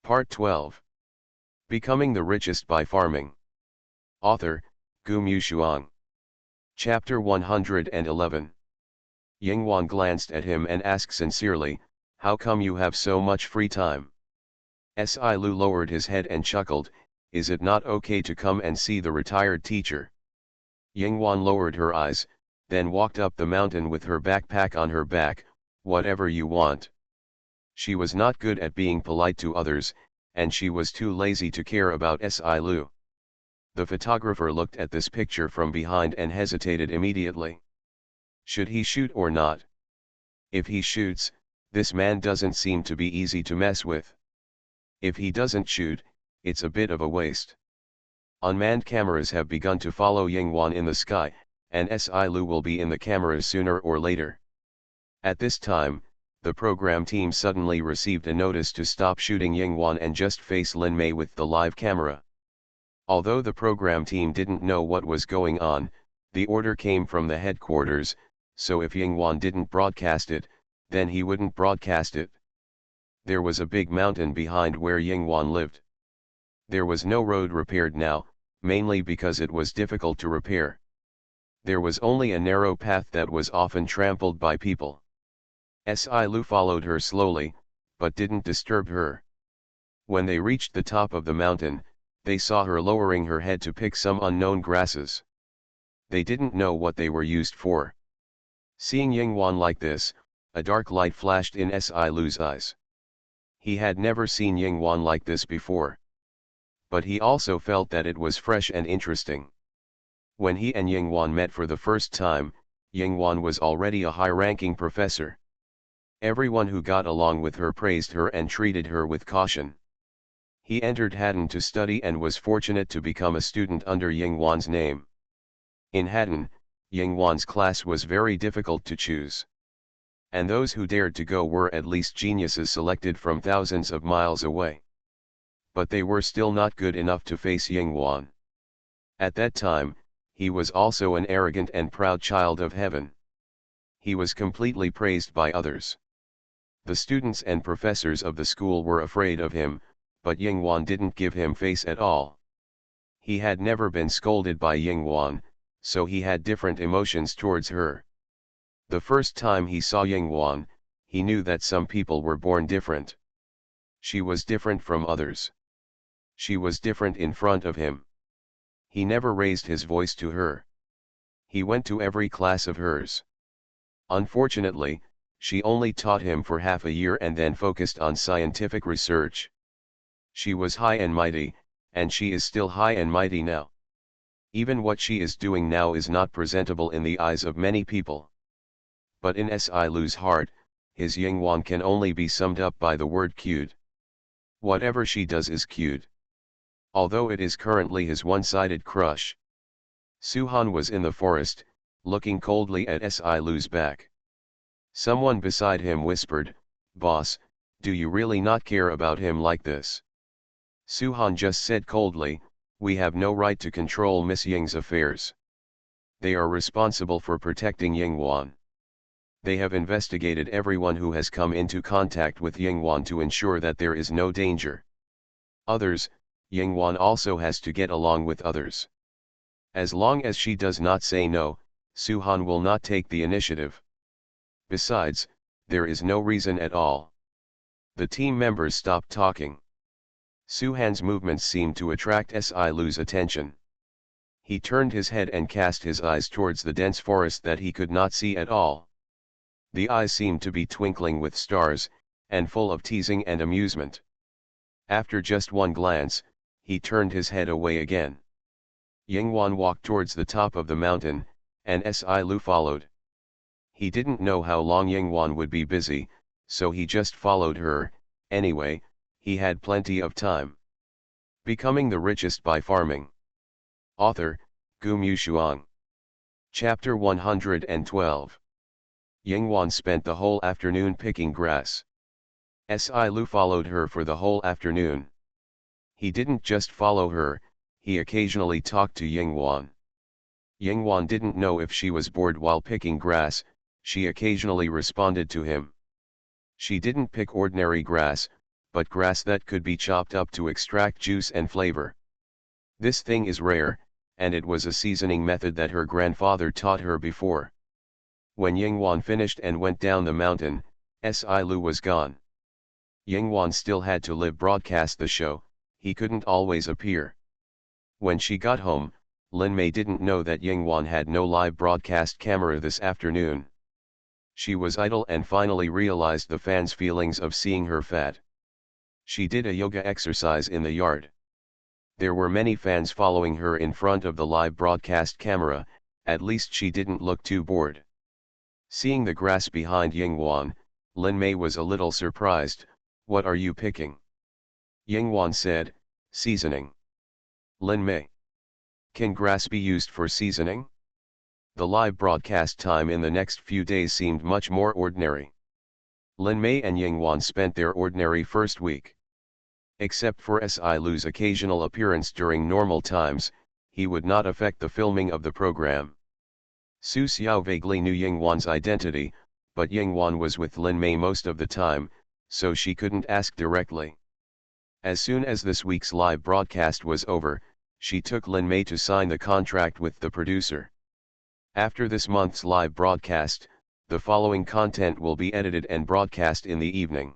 Part 12. Becoming the Richest by Farming. Author, Gumyu Shuang. Chapter 111. Yingwan glanced at him and asked sincerely, "How come you have so much free time?" Si Lu lowered his head and chuckled, "Is it not okay to come and see the retired teacher?" Yingwan lowered her eyes, then walked up the mountain with her backpack on her back. "Whatever you want." She was not good at being polite to others, and she was too lazy to care about Si Lu. The photographer looked at this picture from behind and hesitated immediately. Should he shoot or not? If he shoots, this man doesn't seem to be easy to mess with. If he doesn't shoot, it's a bit of a waste. Unmanned cameras have begun to follow Yingwan in the sky, and Si Lu will be in the cameras sooner or later. At this time, the program team suddenly received a notice to stop shooting Yingwan and just face Lin Mei with the live camera. Although the program team didn't know what was going on, the order came from the headquarters, so if Yingwan didn't broadcast it, then he wouldn't broadcast it. There was a big mountain behind where Yingwan lived. There was no road repaired now, mainly because it was difficult to repair. There was only a narrow path that was often trampled by people. Si Lu followed her slowly, but didn't disturb her. When they reached the top of the mountain, they saw her lowering her head to pick some unknown grasses. They didn't know what they were used for. Seeing Yingwan like this, a dark light flashed in Si Lu's eyes. He had never seen Yingwan like this before. But he also felt that it was fresh and interesting. When he and Yingwan met for the first time, Yingwan was already a high-ranking professor. Everyone who got along with her praised her and treated her with caution. He entered Haddon to study and was fortunate to become a student under Yingwan's name. In Haddon, Yingwan's class was very difficult to choose. And those who dared to go were at least geniuses selected from thousands of miles away. But they were still not good enough to face Yingwan. At that time, he was also an arrogant and proud child of heaven. He was completely praised by others. The students and professors of the school were afraid of him, but Yingwan didn't give him face at all. He had never been scolded by Yingwan, so he had different emotions towards her. The first time he saw Yingwan, he knew that some people were born different. She was different from others. She was different in front of him. He never raised his voice to her. He went to every class of hers. Unfortunately, she only taught him for half a year and then focused on scientific research. She was high and mighty, and she is still high and mighty now. Even what she is doing now is not presentable in the eyes of many people. But in Si Lu's heart, his Yingwan can only be summed up by the word cute. Whatever she does is cute. Although it is currently his one-sided crush. Suhan was in the forest, looking coldly at Si Lu's back. Someone beside him whispered, "Boss, do you really not care about him like this?" Suhan just said coldly, "We have no right to control Miss Ying's affairs. They are responsible for protecting Yingwan. They have investigated everyone who has come into contact with Yingwan to ensure that there is no danger. Others, Yingwan also has to get along with others. As long as she does not say no, Suhan will not take the initiative. Besides, there is no reason at all." The team members stopped talking. Suhan's movements seemed to attract Si Lu's attention. He turned his head and cast his eyes towards the dense forest that he could not see at all. The eyes seemed to be twinkling with stars, and full of teasing and amusement. After just one glance, he turned his head away again. Yingwan walked towards the top of the mountain, and Si Lu followed. He didn't know how long Yingwan would be busy, so he just followed her. Anyway, he had plenty of time. Becoming the Richest by Farming. Author, Gumyu Shuang. Chapter 112. Yingwan spent the whole afternoon picking grass. Si Lu followed her for the whole afternoon. He didn't just follow her, he occasionally talked to Yingwan. Yingwan didn't know if she was bored while picking grass. She occasionally responded to him. She didn't pick ordinary grass, but grass that could be chopped up to extract juice and flavor. This thing is rare, and it was a seasoning method that her grandfather taught her before. When Yingwan finished and went down the mountain, Sci-Lu was gone. Yingwan still had to live broadcast the show, he couldn't always appear. When she got home, Lin Mei didn't know that Yingwan had no live broadcast camera this afternoon. She was idle and finally realized the fans' feelings of seeing her fat. She did a yoga exercise in the yard. There were many fans following her in front of the live broadcast camera, at least she didn't look too bored. Seeing the grass behind Yingwan, Lin Mei was a little surprised. "What are you picking?" Yingwan said, "Seasoning." Lin Mei: "Can grass be used for seasoning?" The live broadcast time in the next few days seemed much more ordinary. Lin Mei and Yingwan spent their ordinary first week. Except for Sci-Lu's occasional appearance during normal times, he would not affect the filming of the program. Su Xiao vaguely knew Yingwan's identity, but Yingwan was with Lin Mei most of the time, so she couldn't ask directly. As soon as this week's live broadcast was over, she took Lin Mei to sign the contract with the producer. After this month's live broadcast, the following content will be edited and broadcast in the evening.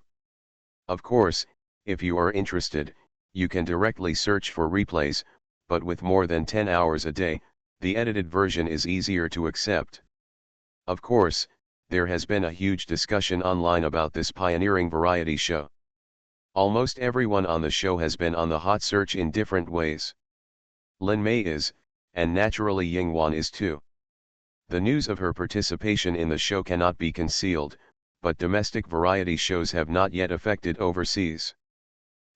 Of course, if you are interested, you can directly search for replays, but with more than 10 hours a day, the edited version is easier to accept. Of course, there has been a huge discussion online about this pioneering variety show. Almost everyone on the show has been on the hot search in different ways. Lin Mei is, and naturally Yingwan is too. The news of her participation in the show cannot be concealed, but domestic variety shows have not yet affected overseas.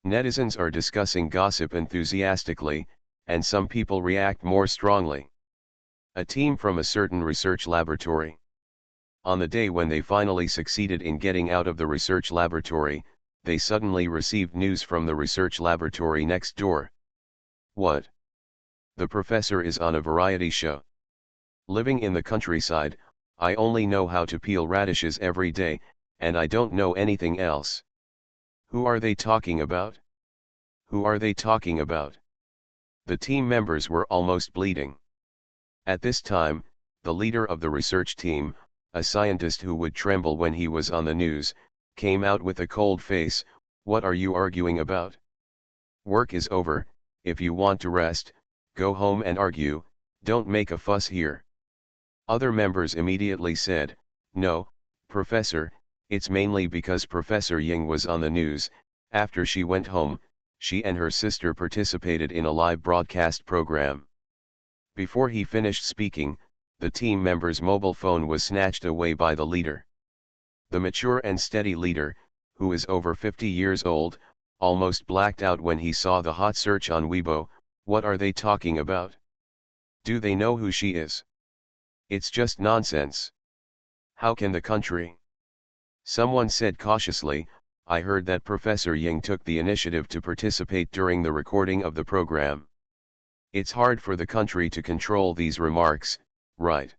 Netizens are discussing gossip enthusiastically, and some people react more strongly. A team from a certain research laboratory. On the day when they finally succeeded in getting out of the research laboratory, they suddenly received news from the research laboratory next door. What? The professor is on a variety show. Living in the countryside, I only know how to peel radishes every day, and I don't know anything else. Who are they talking about? Who are they talking about? The team members were almost bleeding. At this time, the leader of the research team, a scientist who would tremble when he was on the news, came out with a cold face. "What are you arguing about? Work is over, if you want to rest, go home and argue, don't make a fuss here." Other members immediately said, "No, Professor, it's mainly because Professor Ying was on the news. After she went home, she and her sister participated in a live broadcast program." Before he finished speaking, the team member's mobile phone was snatched away by the leader. The mature and steady leader, who is over 50 years old, almost blacked out when he saw the hot search on Weibo. What are they talking about? Do they know who she is? It's just nonsense. How can the country? Someone said cautiously, "I heard that Professor Ying took the initiative to participate during the recording of the program. It's hard for the country to control these remarks, right?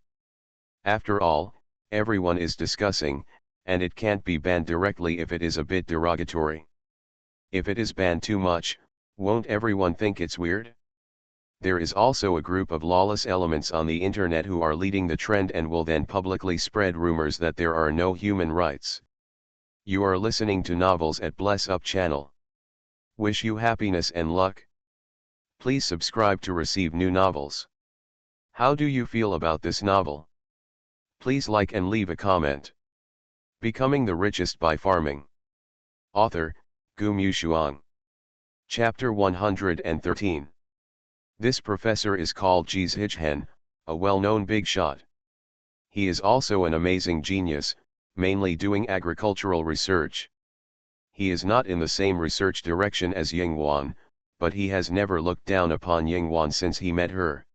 After all, everyone is discussing, and it can't be banned directly if it is a bit derogatory. If it is banned too much, won't everyone think it's weird?" There is also a group of lawless elements on the internet who are leading the trend and will then publicly spread rumors that there are no human rights. You are listening to Novels at Bless Up channel. Wish you happiness and luck. Please subscribe to receive new novels. How do you feel about this novel? Please like and leave a comment. Becoming the Richest by Farming. Author, Gu Mushuang. Chapter 113. This professor is called Richest, a well-known big shot. He is also an amazing genius, mainly doing agricultural research. He is not in the same research direction as Yingwan, but he has never looked down upon Yingwan since he met her.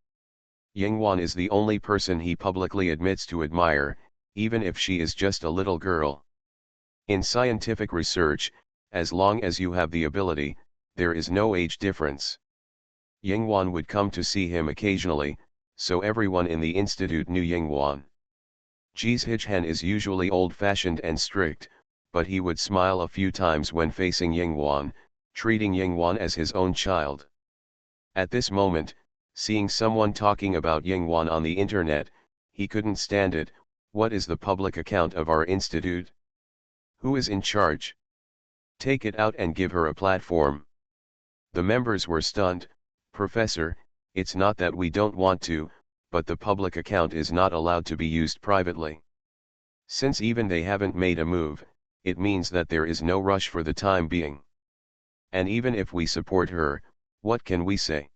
Yingwan is the only person he publicly admits to admire, even if she is just a little girl. In scientific research, as long as you have the ability, there is no age difference. Yingwan would come to see him occasionally, so everyone in the institute knew Yingwan. Richest is usually old-fashioned and strict, but he would smile a few times when facing Yingwan, treating Yingwan as his own child. At this moment, seeing someone talking about Yingwan on the internet, he couldn't stand it. What is the public account of our institute? Who is in charge? Take it out and give her a platform. The members were stunned. Professor, it's not that we don't want to, but the public account is not allowed to be used privately. Since even they haven't made a move, it means that there is no rush for the time being. And even if we support her, what can we say?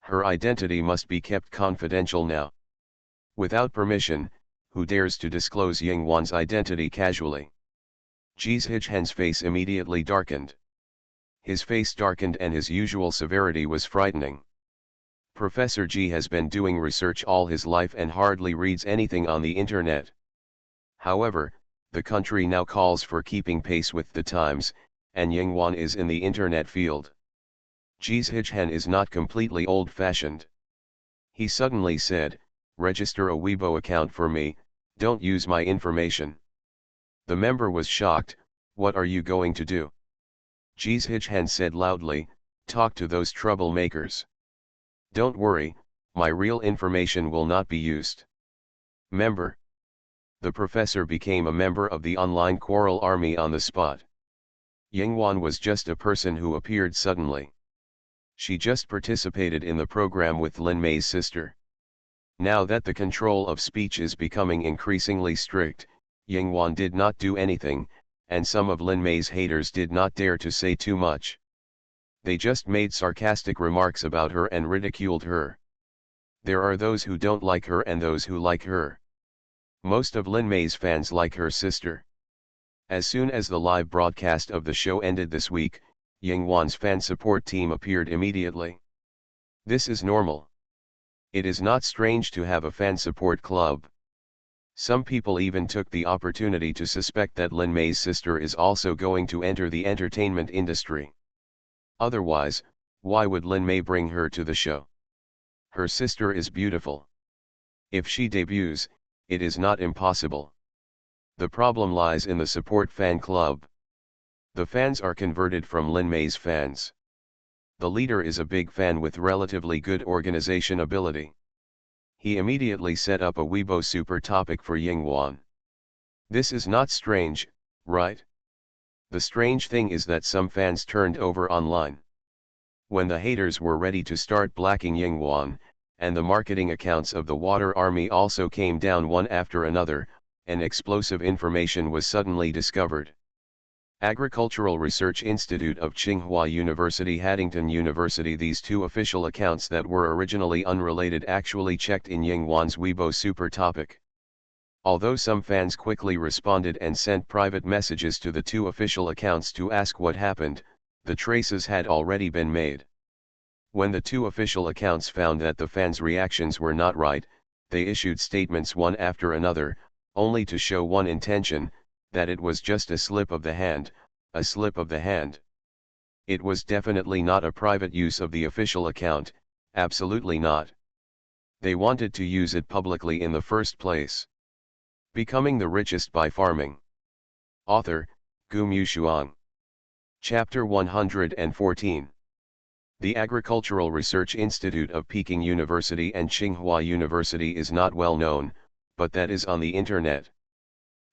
Her identity must be kept confidential now. Without permission, who dares to disclose Yingwan's identity casually? Jizhichhen's face immediately darkened. His face darkened and his usual severity was frightening. Professor Ji has been doing research all his life and hardly reads anything on the internet. However, the country now calls for keeping pace with the times, and Yingwan is in the internet field. Jizhichen is not completely old-fashioned. He suddenly said, "Register a Weibo account for me, don't use my information." The member was shocked. "What are you going to do?" Jizhichen said loudly, "Talk to those troublemakers. Don't worry, my real information will not be used." Member. The professor became a member of the online quarrel army on the spot. Yingwan was just a person who appeared suddenly. She just participated in the program with Lin Mei's sister. Now that the control of speech is becoming increasingly strict, Yingwan did not do anything, and some of Lin Mei's haters did not dare to say too much. They just made sarcastic remarks about her and ridiculed her. There are those who don't like her and those who like her. Most of Lin Mei's fans like her sister. As soon as the live broadcast of the show ended this week, Yingwan's fan support team appeared immediately. This is normal. It is not strange to have a fan support club. Some people even took the opportunity to suspect that Lin Mei's sister is also going to enter the entertainment industry. Otherwise, why would Lin Mei bring her to the show? Her sister is beautiful. If she debuts, it is not impossible. The problem lies in the support fan club. The fans are converted from Lin Mei's fans. The leader is a big fan with relatively good organization ability. He immediately set up a Weibo super topic for Yingwan. This is not strange, right? The strange thing is that some fans turned over online. When the haters were ready to start blacking Yingwan, and the marketing accounts of the Water Army also came down one after another, an explosive information was suddenly discovered. Agricultural Research Institute of Tsinghua University, Haddington University. These two official accounts that were originally unrelated actually checked in Yingwan's Weibo super topic. Although some fans quickly responded and sent private messages to the two official accounts to ask what happened, the traces had already been made. When the two official accounts found that the fans' reactions were not right, they issued statements one after another, only to show one intention, that it was just a slip of the hand, a slip of the hand. It was definitely not a private use of the official account, absolutely not. They wanted to use it publicly in the first place. Becoming the Richest by Farming. Author, Gu Mushuang. Chapter 114. The Agricultural Research Institute of Peking University and Tsinghua University is not well known, but that is on the internet.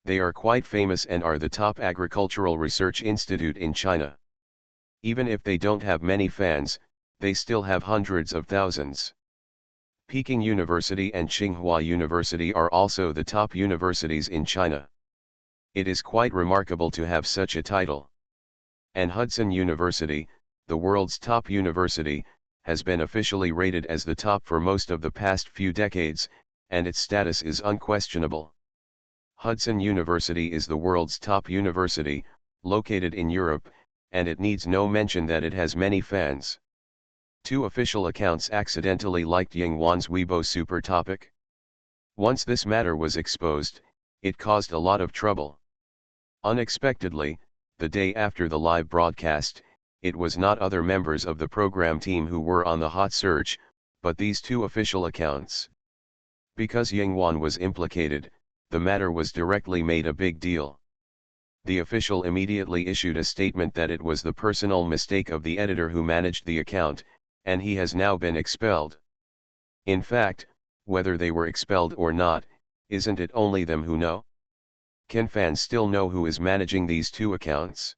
They are quite famous and are the top agricultural research institute in China. Even if they don't have many fans, they still have hundreds of thousands. Peking University and Tsinghua University are also the top universities in China. It is quite remarkable to have such a title. And Hudson University, the world's top university, has been officially rated as the top for most of the past few decades, and its status is unquestionable. Hudson University is the world's top university, located in Europe, and it needs no mention that it has many fans. Two official accounts accidentally liked Yingwan's Weibo super topic. Once this matter was exposed, it caused a lot of trouble. Unexpectedly, the day after the live broadcast, it was not other members of the program team who were on the hot search, but these two official accounts. Because Yingwan was implicated, the matter was directly made a big deal. the official immediately issued a statement that it was the personal mistake of the editor who managed the account, and he has now been expelled. In fact, whether they were expelled or not, isn't it only them who know? Can fans still know who is managing these two accounts?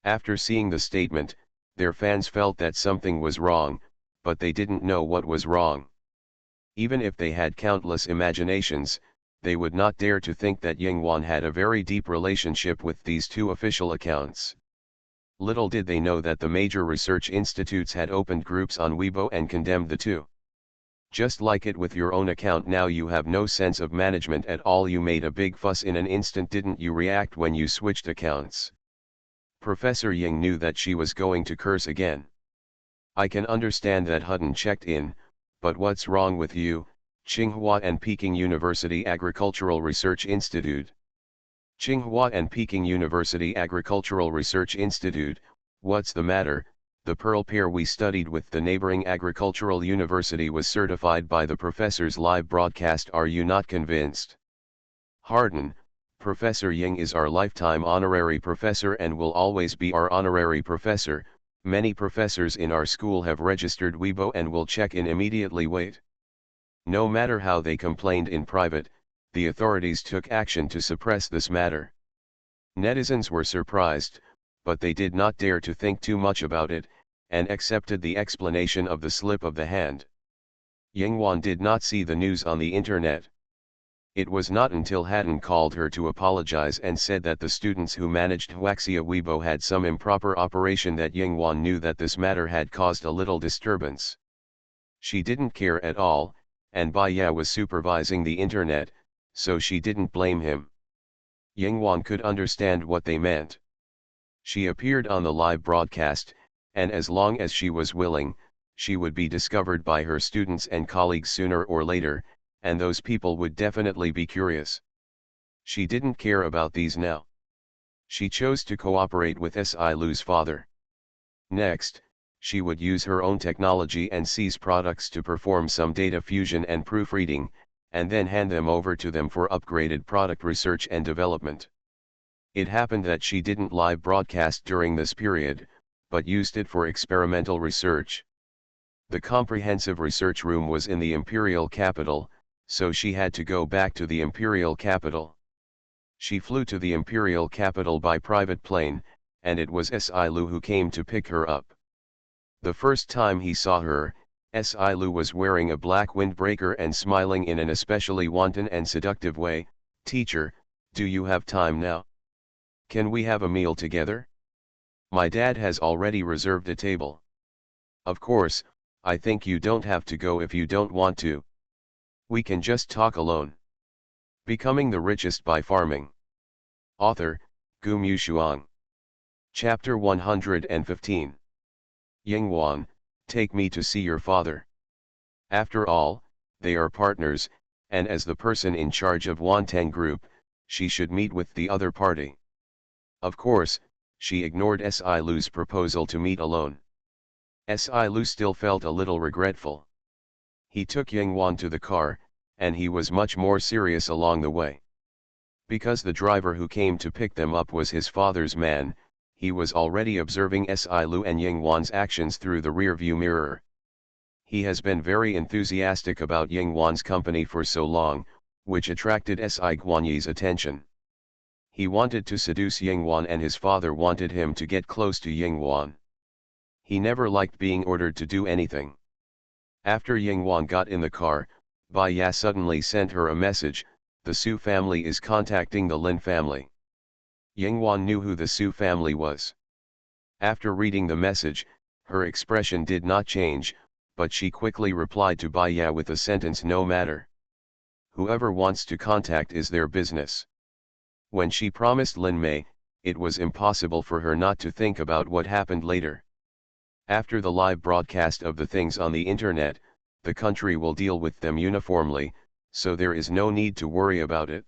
After seeing the statement, their fans felt that something was wrong, but they didn't know what was wrong. Even if they had countless imaginations, they would not dare to think that Yingwan had a very deep relationship with these two official accounts. Little did they know that the major research institutes had opened groups on Weibo and condemned the two. Just like it with your own account, now you have no sense of management at all. You made a big fuss in an instant, didn't you react when you switched accounts? Professor Ying knew that she was going to curse again. I can understand that Hutton checked in, but what's wrong with you, Tsinghua and Peking University Agricultural Research Institute? Tsinghua and Peking University Agricultural Research Institute, what's the matter? The pearl pair we studied with the neighboring agricultural university was certified by the professor's live broadcast. Are you not convinced? Harden, Professor Ying is our lifetime honorary professor and will always be our honorary professor. Many professors in our school have registered Weibo and will check in immediately. Wait. No matter how they complained in private, the authorities took action to suppress this matter. Netizens were surprised, but they did not dare to think too much about it, and accepted the explanation of the slip of the hand. Yingwan did not see the news on the internet. It was not until Hatton called her to apologize and said that the students who managed Huaxia Weibo had some improper operation that Yingwan knew that this matter had caused a little disturbance. She didn't care at all, and Bai Ya was supervising the internet, so she didn't blame him. Yingwan could understand what they meant. She appeared on the live broadcast, and as long as she was willing, she would be discovered by her students and colleagues sooner or later, and those people would definitely be curious. She didn't care about these now. She chose to cooperate with Si Lu's father. Next, she would use her own technology and seize products to perform some data fusion and proofreading, and then hand them over to them for upgraded product research and development. It happened that she didn't live broadcast during this period, but used it for experimental research. The comprehensive research room was in the imperial capital, so she had to go back to the imperial capital. She flew to the imperial capital by private plane, and it was Si Lu who came to pick her up. The first time he saw her, Si Lu was wearing a black windbreaker and smiling in an especially wanton and seductive way. Teacher, do you have time now? Can we have a meal together? My dad has already reserved a table. Of course, I think you don't have to go if you don't want to. We can just talk alone. Becoming the Richest by Farming. Author, Gu Mushuang. Chapter 115. Yingwan, take me to see your father. After all, they are partners, and as the person in charge of Wantang Group, she should meet with the other party. Of course, she ignored Si Lu's proposal to meet alone. Si Lu still felt a little regretful. He took Yingwan to the car, and he was much more serious along the way. Because the driver who came to pick them up was his father's man, he was already observing Si Lu and Yingwan's actions through the rear-view mirror. He has been very enthusiastic about Yingwan's company for so long, which attracted Si Guanyi's attention. He wanted to seduce Yingwan and his father wanted him to get close to Yingwan. He never liked being ordered to do anything. After Yingwan got in the car, Bai Ya suddenly sent her a message, the Su family is contacting the Lin family. Yingwan knew who the Su family was. After reading the message, her expression did not change, but she quickly replied to Bai Ya with the sentence no matter. Whoever wants to contact is their business. When she promised Lin Mei, it was impossible for her not to think about what happened later. After the live broadcast of the things on the internet, the country will deal with them uniformly, so there is no need to worry about it.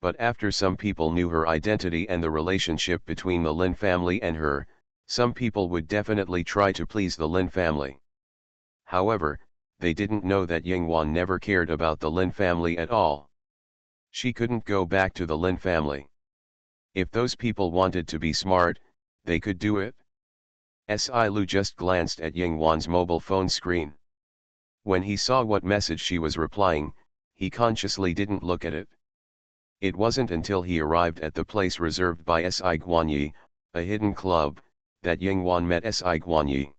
But after some people knew her identity and the relationship between the Lin family and her, some people would definitely try to please the Lin family. However, they didn't know that Yingwan never cared about the Lin family at all. She couldn't go back to the Lin family. If those people wanted to be smart, they could do it. Si Lu just glanced at Yingwan's mobile phone screen. When he saw what message she was replying, he consciously didn't look at it. It wasn't until he arrived at the place reserved by Si Guanyi, a hidden club, that Yingwan met Si Guanyi.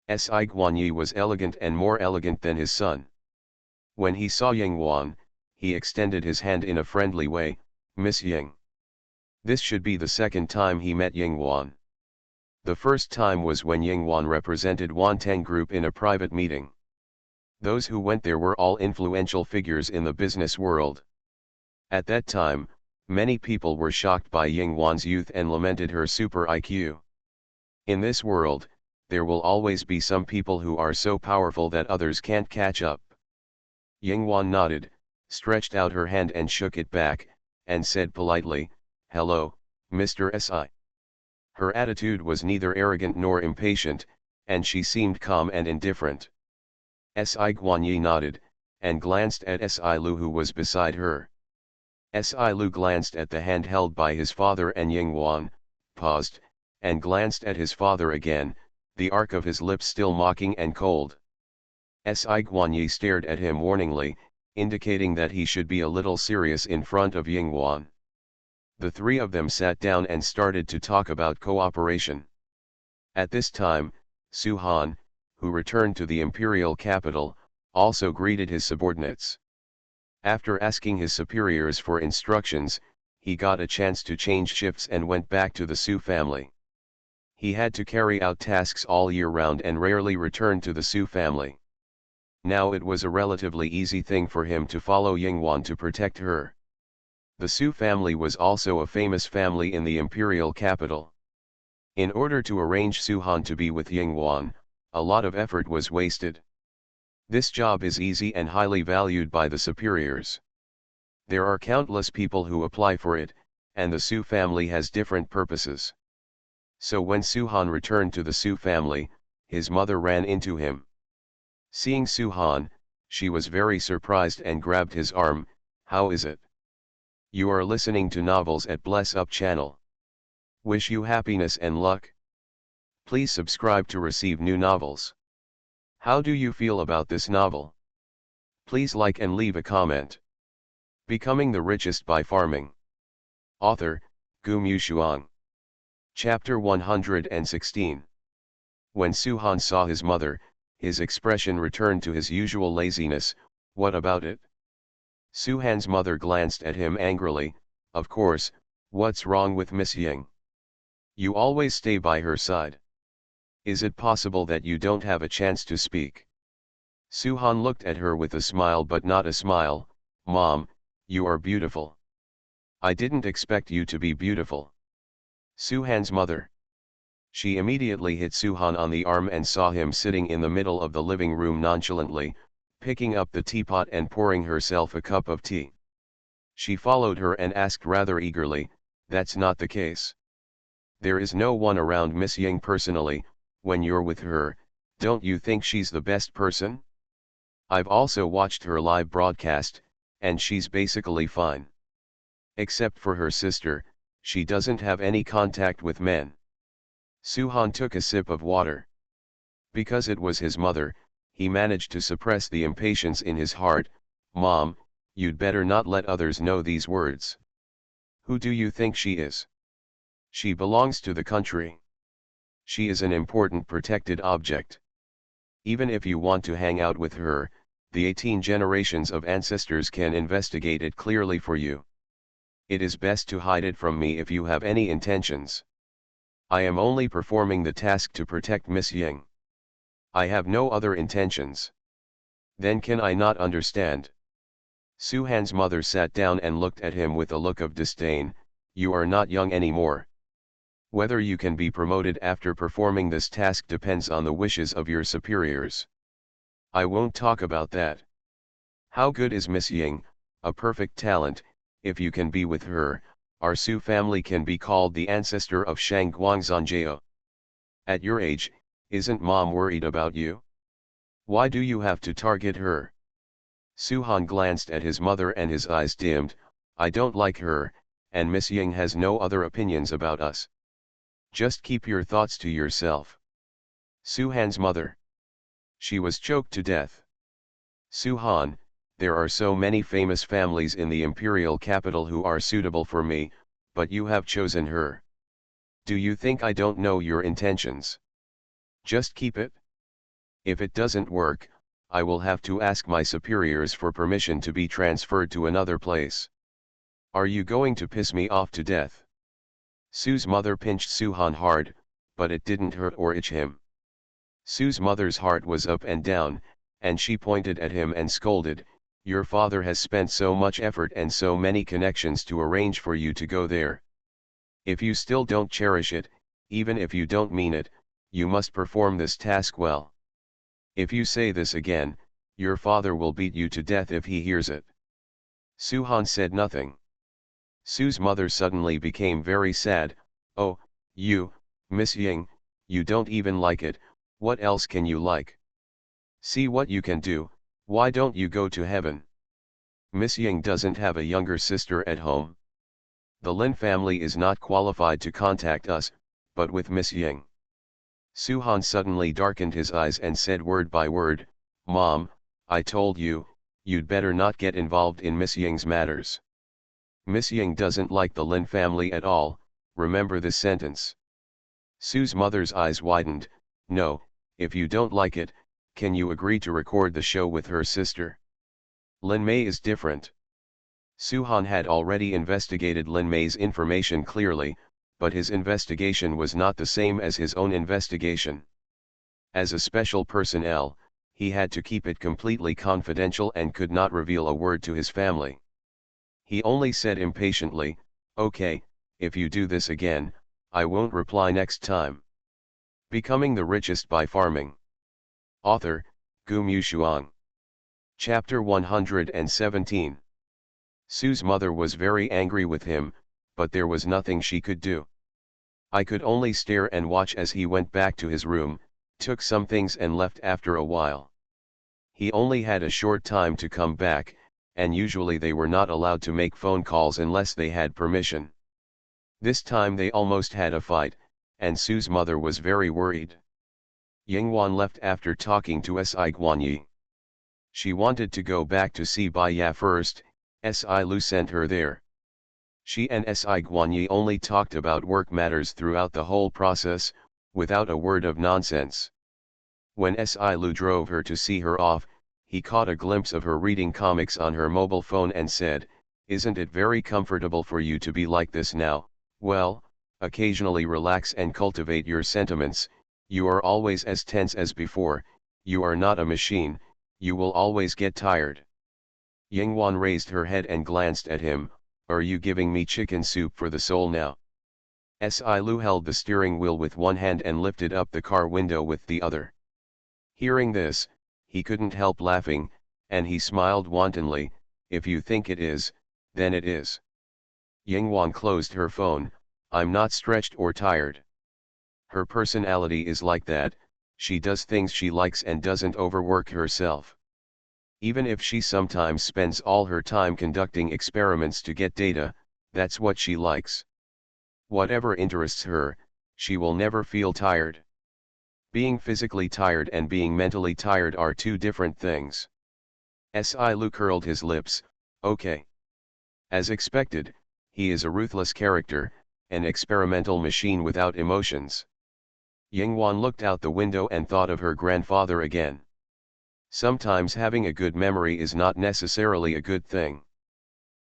Si Guanyi was elegant and more elegant than his son. When he saw Yingwan, he extended his hand in a friendly way, "Miss Ying." This should be the second time he met Yingwan. The first time was when Yingwan represented Wanteng Group in a private meeting. Those who went there were all influential figures in the business world. At that time, many people were shocked by Yingwan's youth and lamented her super IQ. In this world, there will always be some people who are so powerful that others can't catch up. Yingwan nodded, stretched out her hand and shook it back, and said politely, "Hello, Mr. Si." Her attitude was neither arrogant nor impatient, and she seemed calm and indifferent. Si Guanyi nodded, and glanced at Si Lu who was beside her. Si Lu glanced at the hand held by his father and Yingwan, paused, and glanced at his father again, the arc of his lips still mocking and cold. Si Guanyi stared at him warningly, indicating that he should be a little serious in front of Yingwan. The three of them sat down and started to talk about cooperation. At this time, Su Han, who returned to the imperial capital, also greeted his subordinates. After asking his superiors for instructions, he got a chance to change shifts and went back to the Su family. He had to carry out tasks all year round and rarely returned to the Su family. Now it was a relatively easy thing for him to follow Yingwan to protect her. The Su family was also a famous family in the imperial capital. In order to arrange Su Han to be with Yingwan, a lot of effort was wasted. This job is easy and highly valued by the superiors. There are countless people who apply for it, and the Su family has different purposes. So when Su Han returned to the Su family, his mother ran into him. Seeing Su Han, she was very surprised and grabbed his arm. "How is it? You are listening to novels at Bless Up channel. Wish you happiness and luck. Please subscribe to receive new novels. How do you feel about this novel? Please like and leave a comment." Becoming the Richest by Farming. Author, Gu Mushuang. Chapter 116. When Su Han saw his mother, his expression returned to his usual laziness. "What about it?" Su Han's mother glanced at him angrily. "Of course, what's wrong with Miss Ying? You always stay by her side. Is it possible that you don't have a chance to speak?" Su Han looked at her with a smile but not a smile. "Mom, you are beautiful. I didn't expect you to be beautiful." Su Han's mother. She immediately hit Su Han on the arm and saw him sitting in the middle of the living room nonchalantly, picking up the teapot and pouring herself a cup of tea. She followed her and asked rather eagerly, "That's not the case. There is no one around Miss Ying personally. When you're with her, don't you think she's the best person? I've also watched her live broadcast, and she's basically fine. Except for her sister, she doesn't have any contact with men." Su Han took a sip of water. Because it was his mother, he managed to suppress the impatience in his heart. "Mom, you'd better not let others know these words. Who do you think she is? She belongs to the country. She is an important protected object. Even if you want to hang out with her, the 18 generations of ancestors can investigate it clearly for you. It is best to hide it from me if you have any intentions. I am only performing the task to protect Miss Ying. I have no other intentions. Then can I not understand?" Su Han's mother sat down and looked at him with a look of disdain. "You are not young anymore. Whether you can be promoted after performing this task depends on the wishes of your superiors. I won't talk about that. How good is Miss Ying? A perfect talent. If you can be with her, our Su family can be called the ancestor of Shang Guangzhongjia. At your age, isn't Mom worried about you? Why do you have to target her?" Su Han glanced at his mother and his eyes dimmed. "I don't like her, and Miss Ying has no other opinions about us. Just keep your thoughts to yourself. Su-han's mother. She was choked to death. Su-han, there are so many famous families in the imperial capital who are suitable for me, but you have chosen her. Do you think I don't know your intentions? Just keep it. If it doesn't work, I will have to ask my superiors for permission to be transferred to another place. Are you going to piss me off to death? Su's mother pinched Su-han hard, but it didn't hurt or itch him. Su's mother's heart was up and down, and she pointed at him and scolded, "Your father has spent so much effort and so many connections to arrange for you to go there. If you still don't cherish it, even if you don't mean it, you must perform this task well. If you say this again, your father will beat you to death if he hears it." Su-han said nothing. Su's mother suddenly became very sad. "Oh, you, Miss Ying, you don't even like it, what else can you like? See what you can do, why don't you go to heaven? Miss Ying doesn't have a younger sister at home. The Lin family is not qualified to contact us, but with Miss Ying." Su-han suddenly darkened his eyes and said word by word, "Mom, I told you, you'd better not get involved in Miss Ying's matters. Miss Ying doesn't like the Lin family at all, remember this sentence." Su's mother's eyes widened. "No, if you don't like it, can you agree to record the show with her sister? Lin Mei is different." Su-han had already investigated Lin Mei's information clearly, but his investigation was not the same as his own investigation. As a special personnel, he had to keep it completely confidential and could not reveal a word to his family. He only said impatiently, "Okay, if you do this again, I won't reply next time." Becoming the Richest by Farming. Author, Gu Mushuang. Chapter 117. Su's mother was very angry with him, but there was nothing she could do. "I could only stare and watch as he went back to his room, took some things and left after a while. He only had a short time to come back, and usually they were not allowed to make phone calls unless they had permission. This time they almost had a fight, and Su's mother was very worried. Yingwan left after talking to Si Guanyi. She wanted to go back to see Bai Ya first. Si Lu sent her there. She and Si Guanyi only talked about work matters throughout the whole process, without a word of nonsense. When Si Lu drove her to see her off, he caught a glimpse of her reading comics on her mobile phone and said, "Isn't it very comfortable for you to be like this now? Well, occasionally relax and cultivate your sentiments. You are always as tense as before, you are not a machine, you will always get tired." Yingwan raised her head and glanced at him. "Are you giving me chicken soup for the soul now?" Si Lu held the steering wheel with one hand and lifted up the car window with the other. Hearing this, he couldn't help laughing, and he smiled wantonly. "If you think it is, then it is." Yingwan closed her phone. "I'm not stretched or tired. Her personality is like that, she does things she likes and doesn't overwork herself. Even if she sometimes spends all her time conducting experiments to get data, that's what she likes. Whatever interests her, she will never feel tired. Being physically tired and being mentally tired are two different things." Si Lu curled his lips. "Okay. As expected, he is a ruthless character, an experimental machine without emotions." Yingwan looked out the window and thought of her grandfather again. Sometimes having a good memory is not necessarily a good thing.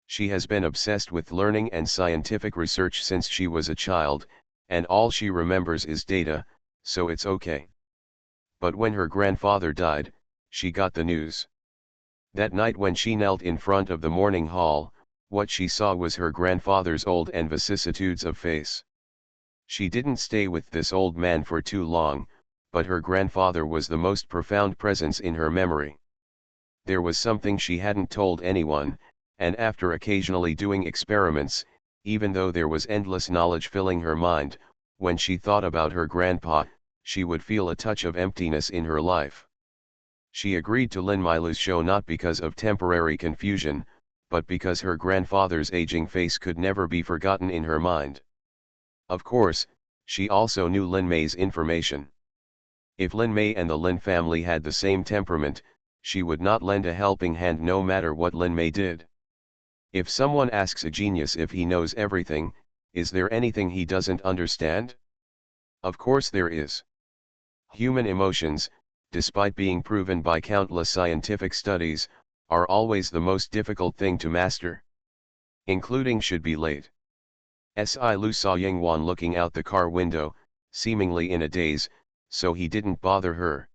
She has been obsessed with learning and scientific research since she was a child, and all she remembers is data, so it's okay. But when her grandfather died, she got the news. That night when she knelt in front of the morning hall, what she saw was her grandfather's old and vicissitudes of face. She didn't stay with this old man for too long, but her grandfather was the most profound presence in her memory. There was something she hadn't told anyone, and after occasionally doing experiments, even though there was endless knowledge filling her mind, when she thought about her grandpa, she would feel a touch of emptiness in her life. She agreed to Lin Milu's show not because of temporary confusion, but because her grandfather's aging face could never be forgotten in her mind. Of course, she also knew Lin Mei's information. If Lin Mei and the Lin family had the same temperament, she would not lend a helping hand no matter what Lin Mei did. If someone asks a genius if he knows everything, is there anything he doesn't understand? Of course there is. Human emotions, despite being proven by countless scientific studies, are always the most difficult thing to master. Including should be late. Si Lu saw Yingwan looking out the car window, seemingly in a daze, so he didn't bother her.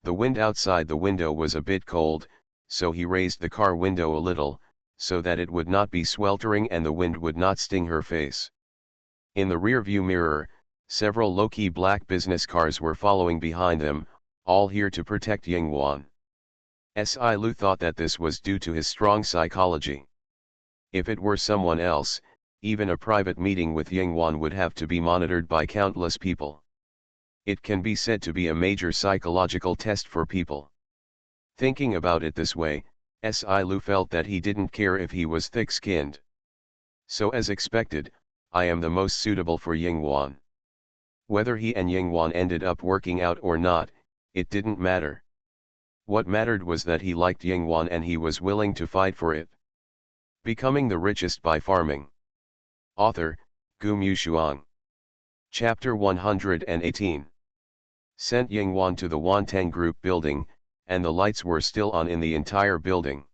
The wind outside the window was a bit cold, so he raised the car window a little, so that it would not be sweltering and the wind would not sting her face. In the rear-view mirror, several low-key black business cars were following behind them, all here to protect Yingwan. Si Lu thought that this was due to his strong psychology. If it were someone else, even a private meeting with Yingwan would have to be monitored by countless people. It can be said to be a major psychological test for people. Thinking about it this way, Si Lu felt that he didn't care if he was thick-skinned. So as expected, I am the most suitable for Yingwan. Whether he and Yingwan ended up working out or not, it didn't matter. What mattered was that he liked Yingwan and he was willing to fight for it. Becoming the Richest by Farming. Author, Gu Mushuang. Chapter 118. Sent Yingwan to the Wantang Group building, and the lights were still on in the entire building.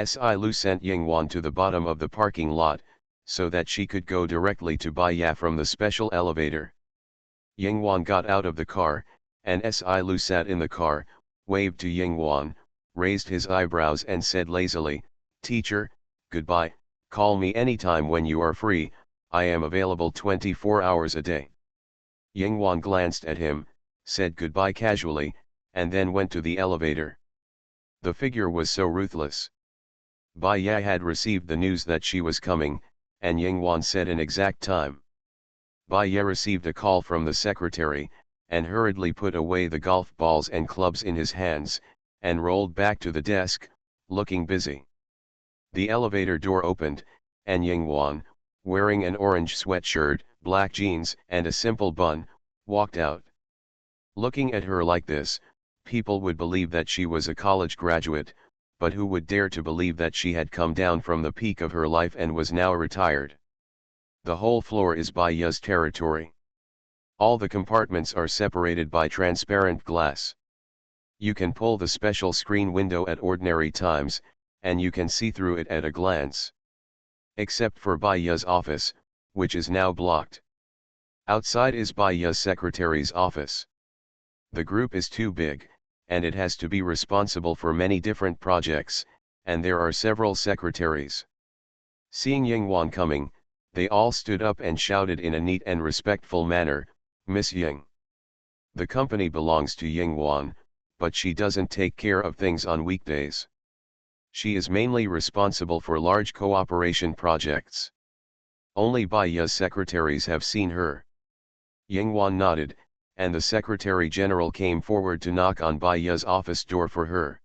Si Lu sent Yingwan to the bottom of the parking lot, so that she could go directly to Baiya from the special elevator. Yingwan got out of the car, and Si Lu sat in the car, waved to Yingwan, raised his eyebrows and said lazily, "Teacher, goodbye, call me anytime when you are free, I am available 24 hours a day." Yingwan glanced at him, said goodbye casually, and then went to the elevator. The figure was so ruthless. Baiya had received the news that she was coming, and Yingwan said an exact time. Baiya received a call from the secretary, and hurriedly put away the golf balls and clubs in his hands, and rolled back to the desk, looking busy. The elevator door opened, and Yingwan, wearing an orange sweatshirt, black jeans, and a simple bun, walked out. Looking at her like this, people would believe that she was a college graduate, but who would dare to believe that she had come down from the peak of her life and was now retired? The whole floor is Baiya's territory. All the compartments are separated by transparent glass. You can pull the special screen window at ordinary times, and you can see through it at a glance. Except for Baiya's office, which is now blocked. Outside is Baiya's secretary's office. The group is too big, and it has to be responsible for many different projects, and there are several secretaries. Seeing Yingwan coming, they all stood up and shouted in a neat and respectful manner, "Miss Ying." The company belongs to Yingwan, but she doesn't take care of things on weekdays. She is mainly responsible for large cooperation projects. Only Baiya's secretaries have seen her. Yingwan nodded, and the Secretary General came forward to knock on Baiya's office door for her.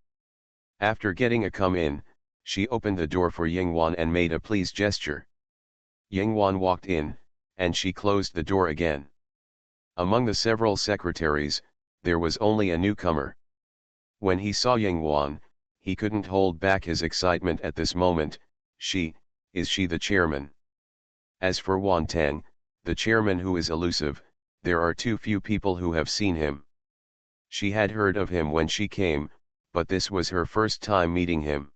After getting a come in, she opened the door for Yingwan and made a please gesture. Yingwan walked in, and she closed the door again. Among the several secretaries, there was only a newcomer. When he saw Yingwan, he couldn't hold back his excitement at this moment. Is she the chairman? As for Wantang, the chairman who is elusive, there are too few people who have seen him. She had heard of him when she came, but this was her first time meeting him.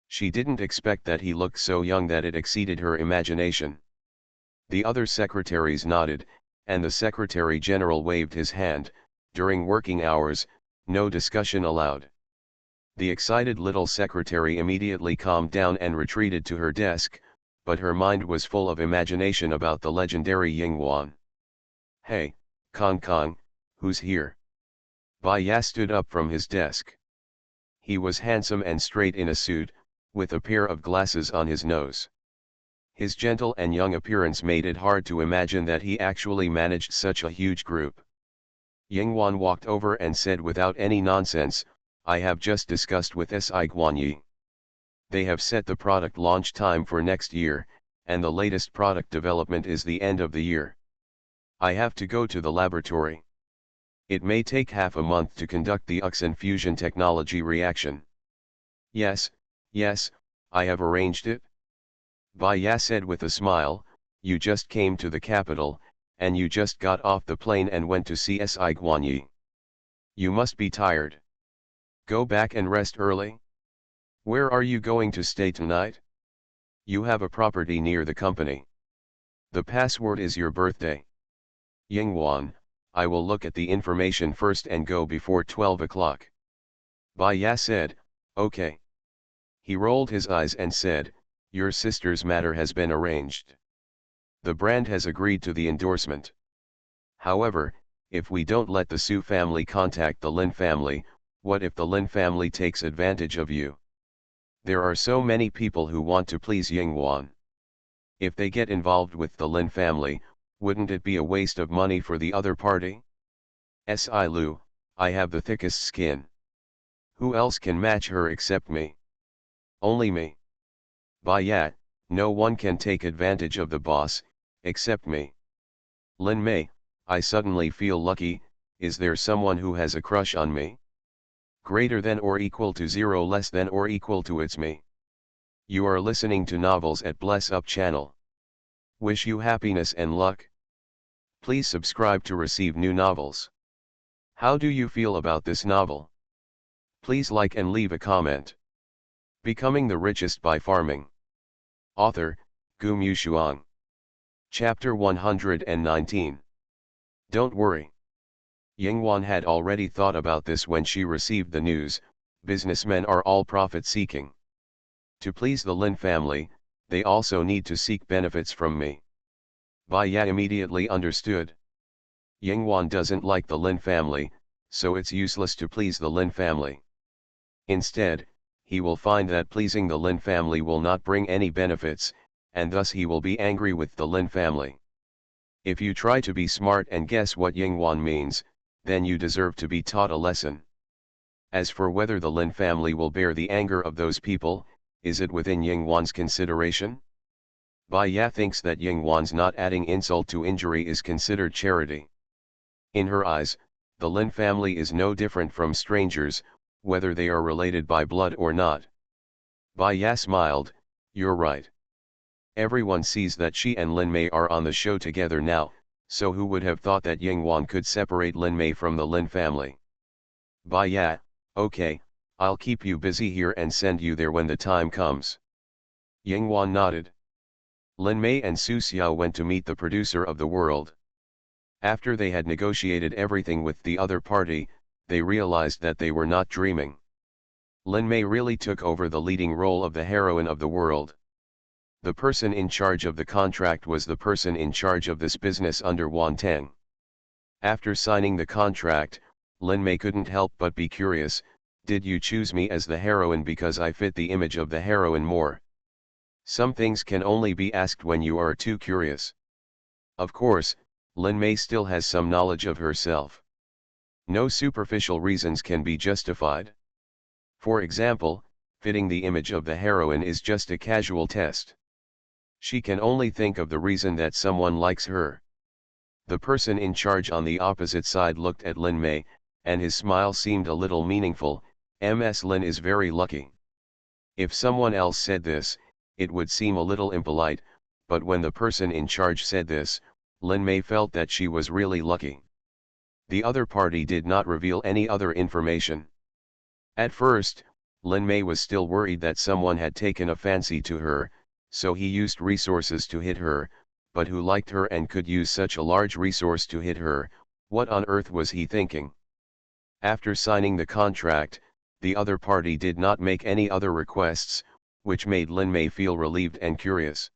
She didn't expect that he looked so young that it exceeded her imagination. The other secretaries nodded, and the Secretary General waved his hand. During working hours, no discussion allowed. The excited little secretary immediately calmed down and retreated to her desk, but her mind was full of imagination about the legendary Yingwan. "Hey, Kong Kong, who's here?" Baiya stood up from his desk. He was handsome and straight in a suit, with a pair of glasses on his nose. His gentle and young appearance made it hard to imagine that he actually managed such a huge group. Yingwan walked over and said without any nonsense, "I have just discussed with Si Guanyi. They have set the product launch time for next year, and the latest product development is the end of the year. I have to go to the laboratory. It may take half a month to conduct the oxen fusion technology reaction. Yes, I have arranged it. Baya said with a smile, you just came to the capital, and you just got off the plane and went to see Si Guanyi. You must be tired. Go back and rest early. Where are you going to stay tonight? You have a property near the company. The password is your birthday. Yingwan, I will look at the information first and go before 12 o'clock. Baya said, okay. He rolled his eyes and said, your sister's matter has been arranged. The brand has agreed to the endorsement. However, if we don't let the Su family contact the Lin family, what if the Lin family takes advantage of you? There are so many people who want to please Yingwan. If they get involved with the Lin family, wouldn't it be a waste of money for the other party? Si Lu, I have the thickest skin. Who else can match her except me? Only me. Baya, no one can take advantage of the boss, except me. Lin Mei, I suddenly feel lucky. Is there someone who has a crush on me? Greater than or equal to 0, less than or equal to it's me. You are listening to Novels at Bless Up channel. Wish you happiness and luck. Please subscribe to receive new novels. How do you feel about this novel? Please like and leave a comment. Becoming the Richest by Farming. Author, Gu Mushuang. Chapter 119. Don't worry. Yingwan had already thought about this when she received the news. Businessmen are all profit-seeking. To please the Lin family, they also need to seek benefits from me. Baya immediately understood. Yingwan doesn't like the Lin family, so it's useless to please the Lin family. Instead, he will find that pleasing the Lin family will not bring any benefits, and thus he will be angry with the Lin family. If you try to be smart and guess what Yingwan means, then you deserve to be taught a lesson. As for whether the Lin family will bear the anger of those people, is it within Yingwan's consideration? Baya thinks that Yingwan's not adding insult to injury is considered charity. In her eyes, the Lin family is no different from strangers, whether they are related by blood or not. Baya smiled, you're right. Everyone sees that she and Lin Mei are on the show together now, so who would have thought that Yingwan could separate Lin Mei from the Lin family? Baya, okay, I'll keep you busy here and send you there when the time comes. Yingwan nodded. Lin Mei and Su Xiao went to meet the producer of the world. After they had negotiated everything with the other party, they realized that they were not dreaming. Lin Mei really took over the leading role of the heroine of the world. The person in charge of the contract was the person in charge of this business under Wan Teng. After signing the contract, Lin Mei couldn't help but be curious, did you choose me as the heroine because I fit the image of the heroine more? Some things can only be asked when you are too curious. Of course, Lin Mei still has some knowledge of herself. No superficial reasons can be justified. For example, fitting the image of the heroine is just a casual test. She can only think of the reason that someone likes her. The person in charge on the opposite side looked at Lin Mei, and his smile seemed a little meaningful. Ms. Lin is very lucky. If someone else said this, it would seem a little impolite, but when the person in charge said this, Lin Mei felt that she was really lucky. The other party did not reveal any other information. At first, Lin Mei was still worried that someone had taken a fancy to her, so he used resources to hit her, but who liked her and could use such a large resource to hit her? What on earth was he thinking? After signing the contract, the other party did not make any other requests, which made Lin Mei feel relieved and curious.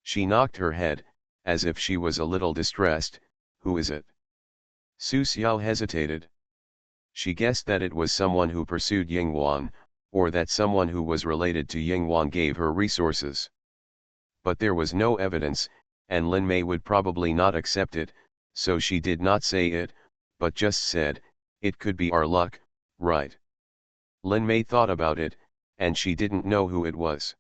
She knocked her head, as if she was a little distressed. Who is it? Su Xiao hesitated. She guessed that it was someone who pursued Yingwan, or that someone who was related to Yingwan gave her resources. But there was no evidence, and Lin Mei would probably not accept it, so she did not say it, but just said, it could be our luck, right? Lin Mei thought about it, and she didn't know who it was.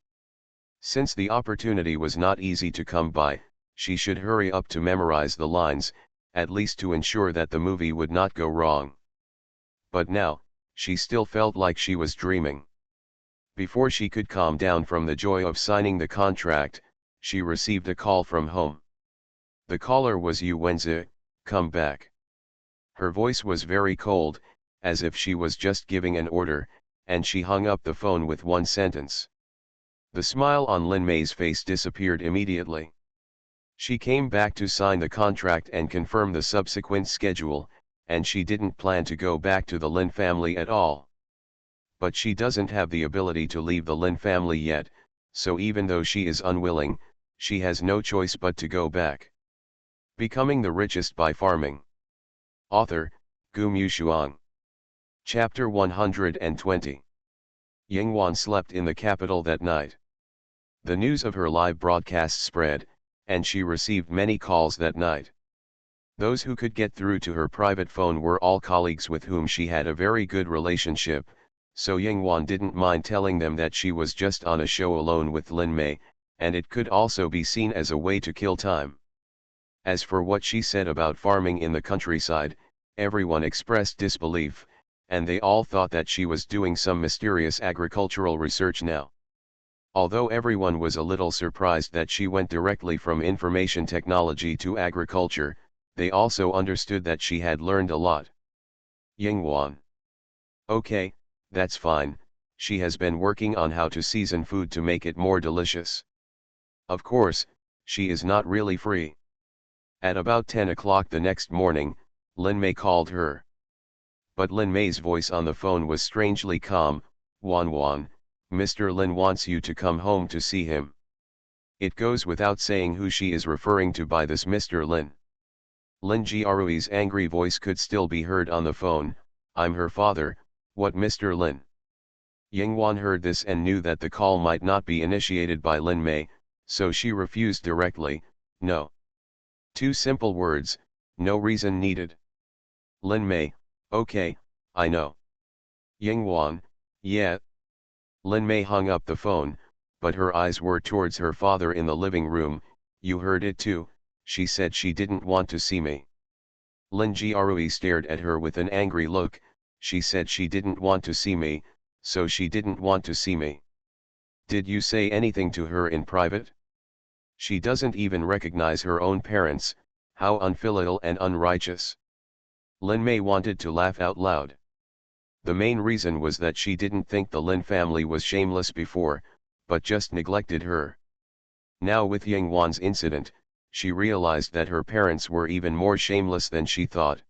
Since the opportunity was not easy to come by, she should hurry up to memorize the lines, at least to ensure that the movie would not go wrong. But now, she still felt like she was dreaming. Before she could calm down from the joy of signing the contract, she received a call from home. The caller was Yu Wenzi. Come back. Her voice was very cold, as if she was just giving an order, and she hung up the phone with one sentence. The smile on Lin Mei's face disappeared immediately. She came back to sign the contract and confirm the subsequent schedule, and she didn't plan to go back to the Lin family at all. But she doesn't have the ability to leave the Lin family yet, so even though she is unwilling, she has no choice but to go back. Becoming the Richest by Farming. Author, Gu Mushuang. Chapter 120. Yingwan slept in the capital that night. The news of her live broadcast spread, and she received many calls that night. Those who could get through to her private phone were all colleagues with whom she had a very good relationship, so Yingwan didn't mind telling them that she was just on a show alone with Lin Mei, and it could also be seen as a way to kill time. As for what she said about farming in the countryside, everyone expressed disbelief, and they all thought that she was doing some mysterious agricultural research now. Although everyone was a little surprised that she went directly from information technology to agriculture, they also understood that she had learned a lot. Yingwan. Okay, that's fine, she has been working on how to season food to make it more delicious. Of course, she is not really free. At about 10 o'clock the next morning, Lin Mei called her. But Lin Mei's voice on the phone was strangely calm. Wan, Mr. Lin wants you to come home to see him. It goes without saying who she is referring to by this Mr. Lin. Lin Jiarui's angry voice could still be heard on the phone. I'm her father, what Mr. Lin? Yingwan heard this and knew that the call might not be initiated by Lin Mei, so she refused directly. No. 2 simple words, no reason needed. Lin Mei, okay, I know. Yingwan, yeah. Lin Mei hung up the phone, but her eyes were towards her father in the living room. You heard it too, she said she didn't want to see me. Lin Jiarui stared at her with an angry look. She said she didn't want to see me, so she didn't want to see me. Did you say anything to her in private? She doesn't even recognize her own parents, how unfilial and unrighteous. Lin Mei wanted to laugh out loud. The main reason was that she didn't think the Lin family was shameless before, but just neglected her. Now with Yingwan's incident, she realized that her parents were even more shameless than she thought.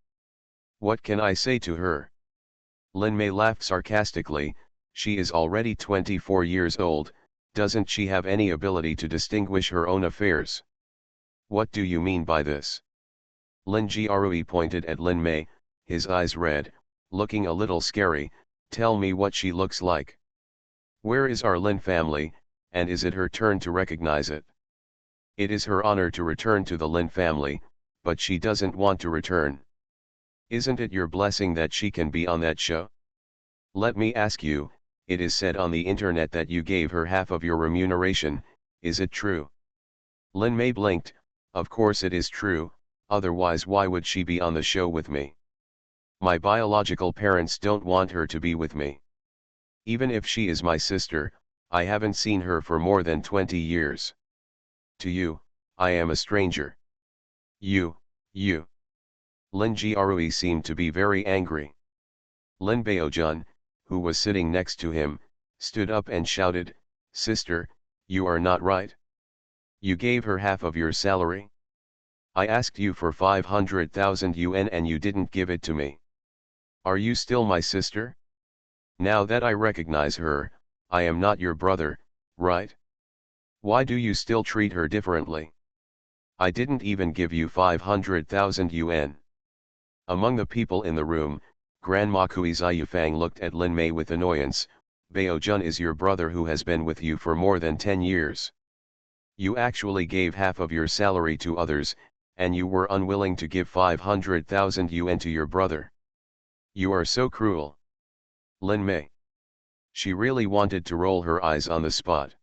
What can I say to her? Lin Mei laughed sarcastically. She is already 24 years old, doesn't she have any ability to distinguish her own affairs? What do you mean by this? Lin Jiarui pointed at Lin Mei, his eyes red, looking a little scary. Tell me what she looks like. Where is our Lin family, and is it her turn to recognize it? It is her honor to return to the Lin family, but she doesn't want to return. Isn't it your blessing that she can be on that show? Let me ask you, it is said on the internet that you gave her half of your remuneration, is it true? Lin Mei blinked. Of course it is true, otherwise why would she be on the show with me? My biological parents don't want her to be with me. Even if she is my sister, I haven't seen her for more than 20 years. To you, I am a stranger. You. Lin Jiarui seemed to be very angry. Lin Baojun, who was sitting next to him, stood up and shouted, Sister, you are not right. You gave her half of your salary. I asked you for 500,000 yuan and you didn't give it to me. Are you still my sister? Now that I recognize her, I am not your brother, right? Why do you still treat her differently? I didn't even give you 500,000 yuan. Among the people in the room, Grandma Kui Ziyufang looked at Lin Mei with annoyance. Baojun is your brother who has been with you for more than 10 years. You actually gave half of your salary to others, and you were unwilling to give 500,000 yuan to your brother. You are so cruel. Lin Mei. She really wanted to roll her eyes on the spot.